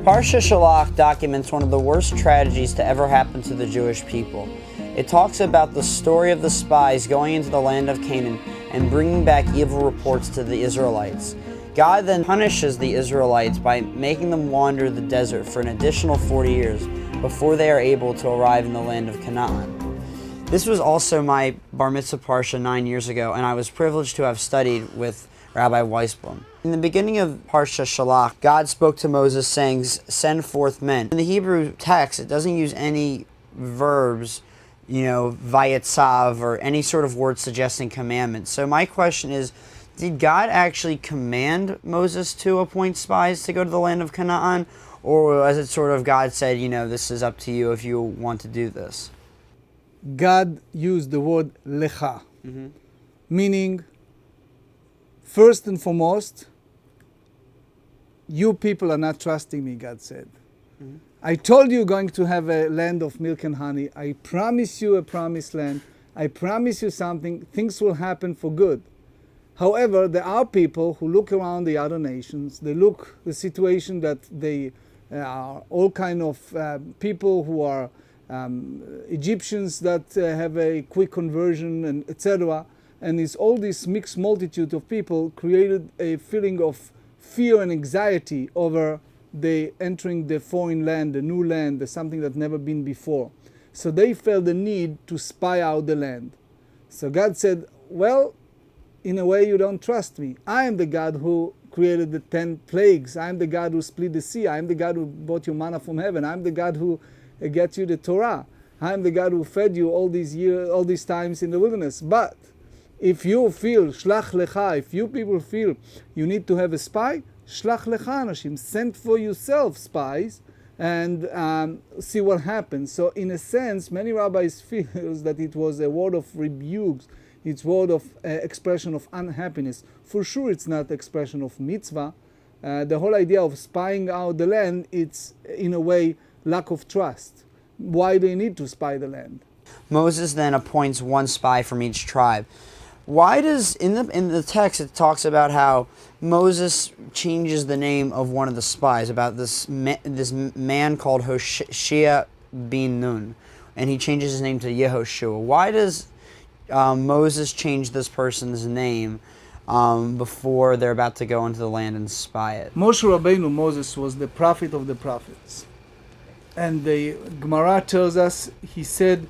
Parsha Shelach documents one of the worst tragedies to ever happen to the Jewish people. It talks about the story of the spies going into the land of Canaan and bringing back evil reports to the Israelites. God then punishes the Israelites by making them wander the desert for an additional 40 years before they are able to arrive in the land of Canaan. This was also my bar mitzvah parsha 9 years ago, and I was privileged to have studied with Rabbi Weisblum. In the beginning of Parsha Shelach, God spoke to Moses saying, "Send forth men." In the Hebrew text, it doesn't use any verbs, vayetzav, or any sort of word suggesting commandments. So my question is, did God actually command Moses to appoint spies to go to the land of Canaan? Or was it sort of God said, this is up to you if you want to do this? God used the word lecha, meaning, first and foremost, you people are not trusting me, God said. I told you you're going to have a land of milk and honey. I promise you a promised land. I promise you something. Things will happen for good. However, there are people who look around the other nations. They look the situation that they are all kind of people who are Egyptians that have a quick conversion, and etc. And it's all this mixed multitude of people created a feeling of fear and anxiety over the entering the foreign land, the new land, the something that never been before. So they felt the need to spy out the land. So God said, well, in a way you don't trust me. I am the God who created the 10 plagues. I am the God who split the sea. I am the God who brought you manna from heaven. I am the God who gets you the Torah. I am the God who fed you all these years, all these times in the wilderness. But if you feel, shlach lecha, if you people feel you need to have a spy, shlach lecha anashim, send for yourself spies and see what happens. So in a sense, many rabbis feel that it was a word of rebukes, it's word of expression of unhappiness. For sure it's not expression of mitzvah. The whole idea of spying out the land, it's in a way lack of trust. Why do you need to spy the land? Moses then appoints one spy from each tribe. Why does, in the text it talks about how Moses changes the name of one of the spies, about this man called Hoshea bin Nun, and he changes his name to Yehoshua. Why does Moses change this person's name before they're about to go into the land and spy it? Moshe Rabbeinu, Moses, was the prophet of the prophets. And the Gemara tells us, he said,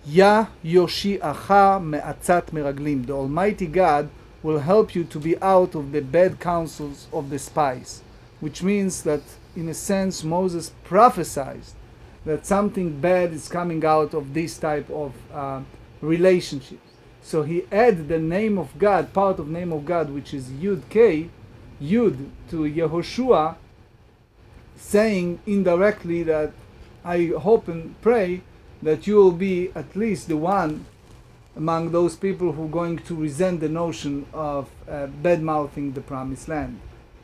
Ya Yoshi'acha me'atzat meraglim. The Almighty God will help you to be out of the bad counsels of the spies. Which means that, in a sense, Moses prophesied that something bad is coming out of this type of relationships. So he added the name of God, part of name of God, which is Yud K, Yud, to Yehoshua, saying indirectly that I hope and pray that you will be at least the one among those people who are going to resent the notion of bad-mouthing the promised land.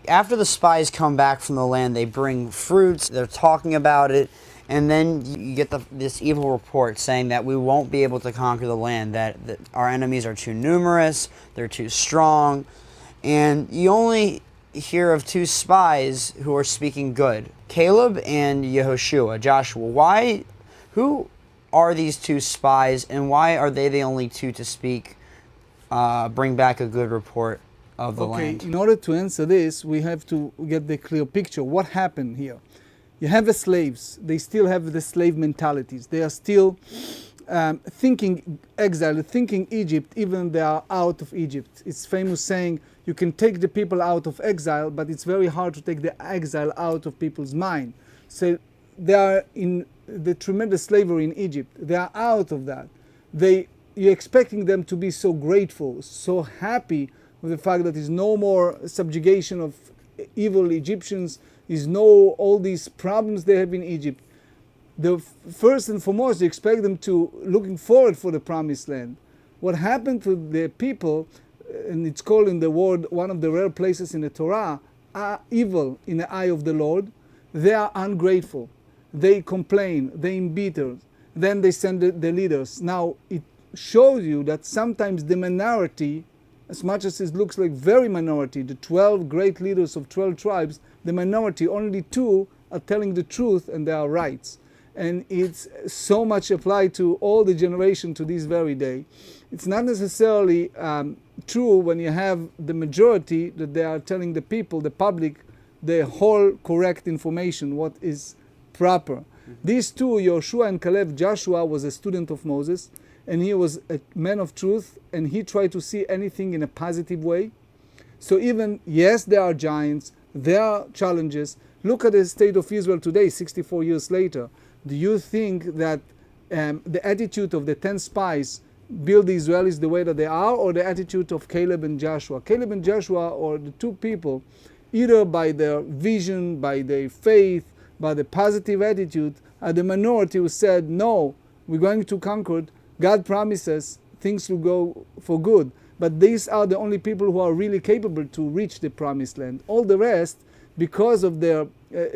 After the spies come back from the land, they bring fruits, they're talking about it, and then you get this evil report saying that we won't be able to conquer the land, that our enemies are too numerous, they're too strong, and you only hear of 2 spies who are speaking good, Caleb and Yehoshua, Joshua. Who are these 2 spies, and why are they the only 2 to speak, bring back a good report of the land? In order to answer this, we have to get the clear picture. What happened here? You have the slaves. They still have the slave mentalities. They are still thinking exile, thinking Egypt, even they are out of Egypt. It's famous saying, you can take the people out of exile, but it's very hard to take the exile out of people's mind. So they are in the tremendous slavery in Egypt. They are out of that. You're expecting them to be so grateful, so happy with the fact that there's no more subjugation of evil Egyptians, there's no all these problems they have in Egypt. First and foremost, you expect them to looking forward for the promised land. What happened to the people, and it's called in the word, one of the rare places in the Torah, are evil in the eye of the Lord. They are ungrateful. They complain, they embitter. Then they send the leaders. Now, it shows you that sometimes the minority, as much as it looks like very minority, the 12 great leaders of 12 tribes, the minority, only 2 are telling the truth and they are right. And it's so much applied to all the generation to this very day. It's not necessarily true when you have the majority that they are telling the people, the public, the whole correct information, what is proper. These two, Yoshua and Caleb, Joshua was a student of Moses, and he was a man of truth, and he tried to see anything in a positive way. So even, yes, there are giants, there are challenges. Look at the state of Israel today, 64 years later. Do you think that the attitude of the 10 spies build the Israelis the way that they are, or the attitude of Caleb and Joshua? Caleb and Joshua are the two people, either by their vision, by their faith, by the positive attitude, are the minority who said, no, we're going to conquer. God promises things will go for good. But these are the only people who are really capable to reach the promised land. All the rest, because of their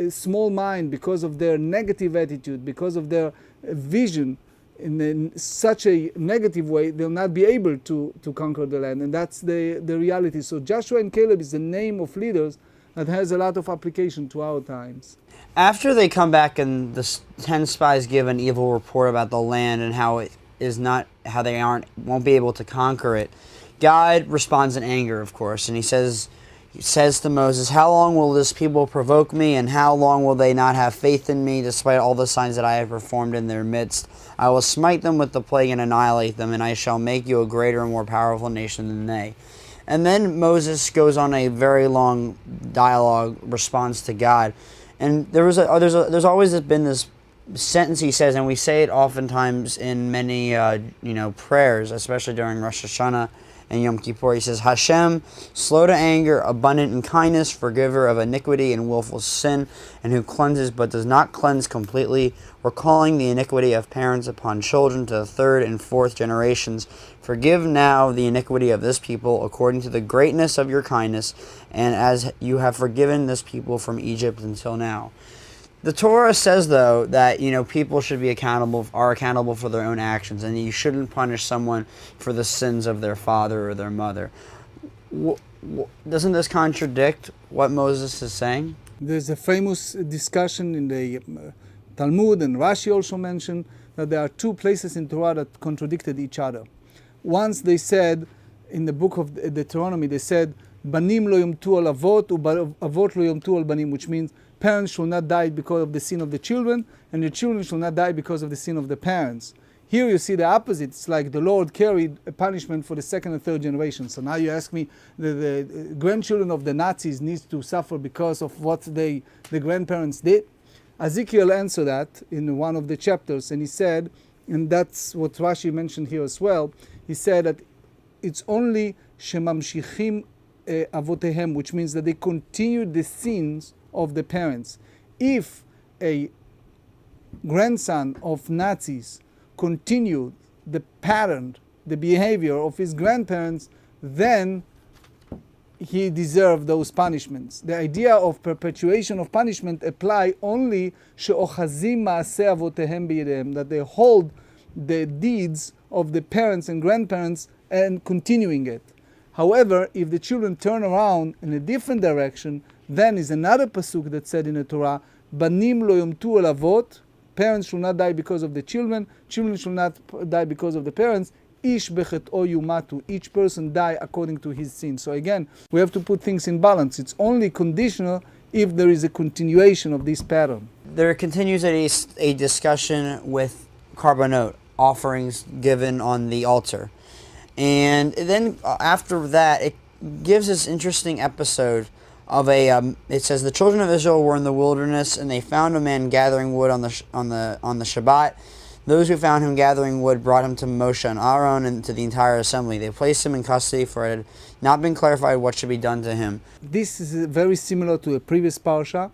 small mind, because of their negative attitude, because of their vision in such a negative way, they'll not be able to conquer the land. And that's the reality. So Joshua and Caleb is the name of leaders that has a lot of application to our times. After they come back and the 10 spies give an evil report about the land and how it is not, how they won't be able to conquer it, God responds in anger, of course, and he says to Moses, how long will this people provoke me, and how long will they not have faith in me, despite all the signs that I have performed in their midst? I will smite them with the plague and annihilate them, and I shall make you a greater and more powerful nation than they. And then Moses goes on a very long dialogue response to God. And there's always been this sentence he says, and we say it oftentimes in many prayers, especially during Rosh Hashanah and Yom Kippur. He says, Hashem, slow to anger, abundant in kindness, forgiver of iniquity and willful sin, and who cleanses but does not cleanse completely, recalling the iniquity of parents upon children to the third and fourth generations. Forgive now the iniquity of this people according to the greatness of your kindness, and as you have forgiven this people from Egypt until now. The Torah says, though, that people should be accountable for their own actions, and you shouldn't punish someone for the sins of their father or their mother. Doesn't this contradict what Moses is saying? There's a famous discussion in the Talmud, and Rashi also mentioned that there are two places in Torah that contradicted each other. Once they said, in the book of Deuteronomy, they said, Banim lo yomtu al avot, avot lo yomtu al banim, which means parents shall not die because of the sin of the children, and the children shall not die because of the sin of the parents. Here you see the opposite. It's like the Lord carried a punishment for the second and third generation. So now you ask me, the grandchildren of the Nazis need to suffer because of what the grandparents did? Ezekiel answered that in one of the chapters, and he said, and that's what Rashi mentioned here as well, he said that it's only shemamshichim avotehem, which means that they continued the sins of the parents. If a grandson of Nazis continued the pattern, the behavior of his grandparents, then he deserved those punishments. The idea of perpetuation of punishment apply only she'ochazim ma'aseh avotehem b'yedeihem, that they hold the deeds of the parents and grandparents and continuing it. However, if the children turn around in a different direction, then is another pasuk that said in the Torah, Banim lo yomtu al avot, parents shall not die because of the children, children shall not die because of the parents, ish bechet'o yumatu, each person die according to his sin. So again, we have to put things in balance. It's only conditional if there is a continuation of this pattern. There continues a discussion with korbanot, offerings given on the altar. And then after that, it gives this interesting episode of it says, the children of Israel were in the wilderness, and they found a man gathering wood on the Shabbat. Those who found him gathering wood brought him to Moshe and Aaron and to the entire assembly. They placed him in custody, for it had not been clarified what should be done to him. This is very similar to a previous Parsha.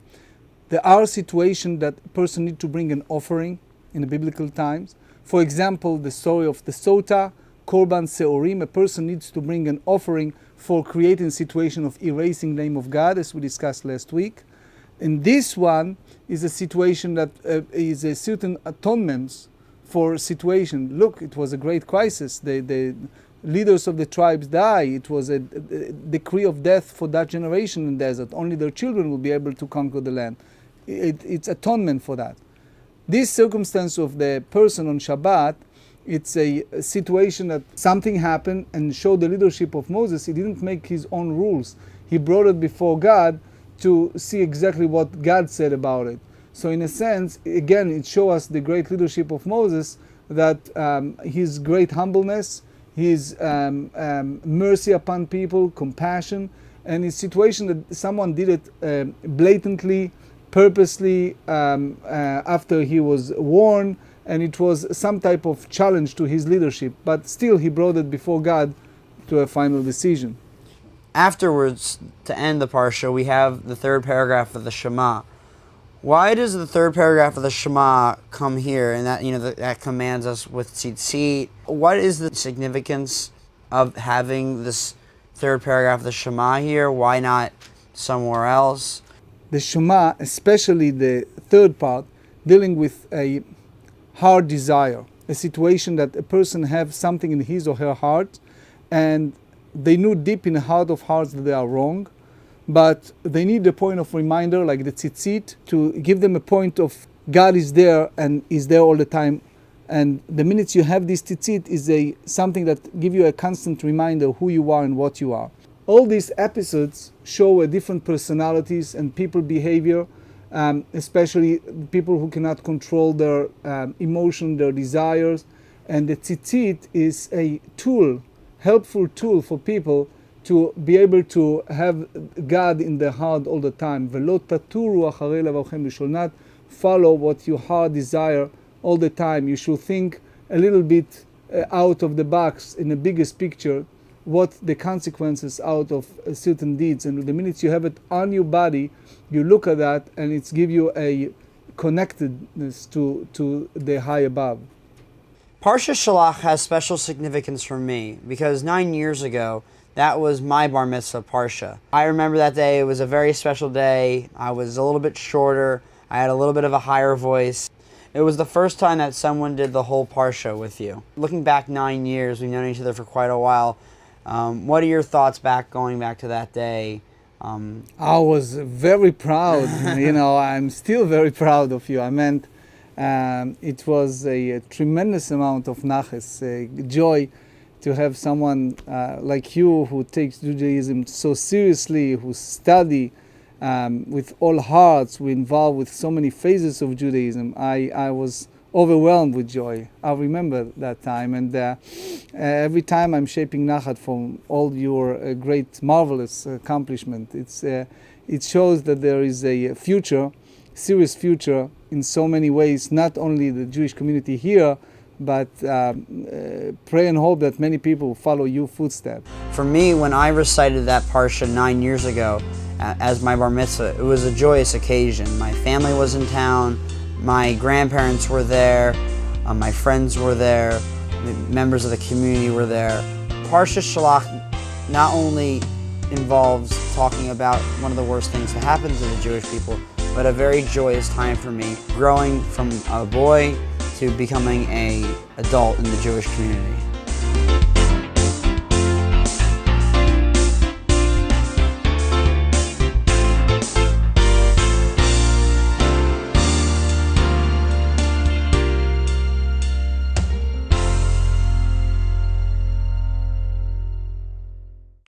There are situations that a person needs to bring an offering in the biblical times. For example, the story of the Sota, Korban Seorim, a person needs to bring an offering for creating a situation of erasing the name of God, as we discussed last week. And this one is a situation that is a certain atonement for a situation. Look, it was a great crisis. The leaders of the tribes die. It was a decree of death for that generation in the desert. Only their children will be able to conquer the land. it's atonement for that. This circumstance of the person on Shabbat, it's a situation that something happened and showed the leadership of Moses. He didn't make his own rules. He brought it before God to see exactly what God said about it. So in a sense, again, it shows us the great leadership of Moses, that his great humbleness, his mercy upon people, compassion, and his situation that someone did it blatantly, purposely, after he was warned, and it was some type of challenge to his leadership, but still he brought it before God to a final decision. Afterwards, to end the Parsha, we have the third paragraph of the Shema. Why does the third paragraph of the Shema come here, and that that commands us with Tzitzit? What is the significance of having this third paragraph of the Shema here? Why not somewhere else? The Shema, especially the third part, dealing with a hard desire, a situation that a person have something in his or her heart, and they knew deep in the heart of hearts that they are wrong, but they need a point of reminder, like the Tzitzit, to give them a point of God is there and is there all the time. And the minute you have this Tzitzit is something that give you a constant reminder who you are and what you are. All these episodes show different personalities and people behavior, especially people who cannot control their emotion, their desires. And the Tzitzit is a tool, helpful tool for people to be able to have God in their heart all the time. V'lo taturu acharei lavavchem. You should not follow what your heart desire all the time. You should think a little bit out of the box in the biggest picture, what the consequences out of certain deeds. And the minute you have it on your body, you look at that and it's give you a connectedness to the high above. Parsha Shelach has special significance for me because 9 years ago, that was my bar mitzvah Parsha. I remember that day. It was a very special day. I was a little bit shorter. I had a little bit of a higher voice. It was the first time that someone did the whole Parsha with you. Looking back 9 years, we've known each other for quite a while. What are your thoughts going back to that day? I was very proud. I'm still very proud of you. I meant it was a tremendous amount of naches, joy, to have someone like you who takes Judaism so seriously, who study with all hearts, who involved with so many phases of Judaism. I was overwhelmed with joy. I remember that time, and every time I'm shaping nachat from all your great, marvelous accomplishment. It shows that there is a future, serious future in so many ways, not only the Jewish community here, but pray and hope that many people will follow your footsteps. For me, when I recited that Parsha 9 years ago as my bar mitzvah, it was a joyous occasion. My family was in town, my grandparents were there, my friends were there, the members of the community were there. Parsha Shelach not only involves talking about one of the worst things that happened to the Jewish people, but a very joyous time for me, growing from a boy to becoming an adult in the Jewish community.